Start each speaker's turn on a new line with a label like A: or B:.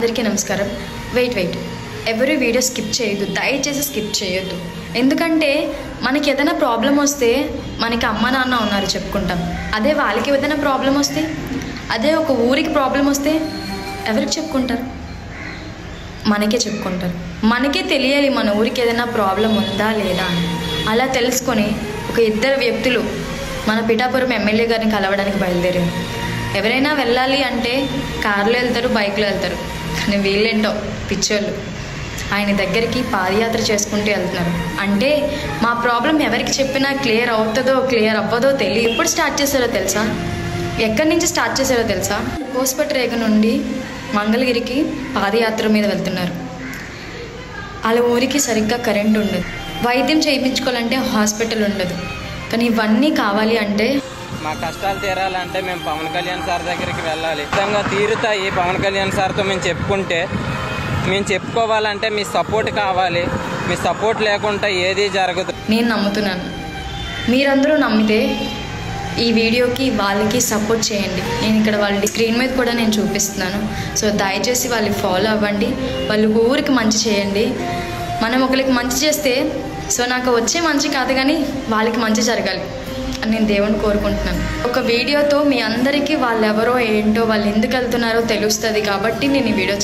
A: అందరికీ నమస్కారం. వెయిట్ ఎవరి వీడియో స్కిప్ చేయొద్దు, దయచేసి స్కిప్ చేయొద్దు. ఎందుకంటే మనకి ఏదైనా ప్రాబ్లం వస్తే మనకి అమ్మ నాన్న ఉన్నారు చెప్పుకుంటాం. అదే వాళ్ళకి ఏదైనా ప్రాబ్లం వస్తే, అదే ఒక ఊరికి ప్రాబ్లం వస్తే ఎవరికి చెప్పుకుంటారు? మనకే చెప్పుకుంటారు. మనకే తెలియాలి మన ఊరికి ఏదైనా ప్రాబ్లం ఉందా లేదా అని. అలా తెలుసుకొని ఒక ఇద్దరు వ్యక్తులు మన పిఠాపురం ఎమ్మెల్యే గారిని కలవడానికి బయలుదేరారు. ఎవరైనా వెళ్ళాలి అంటే కార్లో వెళ్తారు, బైక్లో వెళ్తారు. కానీ వీళ్ళేంటో పిచ్చోళ్ళు ఆయన దగ్గరికి పాదయాత్ర చేసుకుంటూ వెళ్తున్నారు. అంటే మా ప్రాబ్లం ఎవరికి చెప్పినా క్లియర్ అవుతుందో క్లియర్ అవ్వదో తెలియదు. ఎప్పుడు స్టార్ట్ చేశారో తెలుసా? ఎక్కడి నుంచి స్టార్ట్ చేశారో తెలుసా? కోస్పట్రేగ నుండి మంగళగిరికి పాదయాత్ర మీద వెళ్తున్నారు. వాళ్ళ ఊరికి సరిగ్గా కరెంట్ ఉండదు, వైద్యం చేయించుకోవాలంటే హాస్పిటల్ ఉండదు. కానీ ఇవన్నీ కావాలి అంటే
B: మా కష్టాలు తీరాలంటే మేము పవన్ కళ్యాణ్ సార్ దగ్గరికి వెళ్ళాలి. నిజంగా తీరుతాయి. పవన్ కళ్యాణ్ సార్తో మేము చెప్పుకుంటే, మేము చెప్పుకోవాలంటే మీ సపోర్ట్ కావాలి. మీ సపోర్ట్ లేకుండా ఏది జరగదు.
A: నేను నమ్ముతున్నాను. మీరందరూ నమ్మితే ఈ వీడియోకి వాళ్ళకి సపోర్ట్ చేయండి. నేను ఇక్కడ వాళ్ళ స్క్రీన్ మీద కూడా నేను చూపిస్తున్నాను. సో దయచేసి వాళ్ళకి ఫాలో అవ్వండి, వాళ్ళ ఊరికి మంచి చేయండి. మనం ఒకరికి మంచి చేస్తే సో నాకు వచ్చే మంచి కాదు కానీ వాళ్ళకి మంచి జరగాలి అని నేను దేవుని కోరుకుంటున్నాను. ఒక వీడియోతో మీ అందరికీ వాళ్ళు ఎవరో ఏంటో వాళ్ళు ఎందుకు వెళ్తున్నారో తెలుస్తుంది. కాబట్టి నేను ఈ వీడియో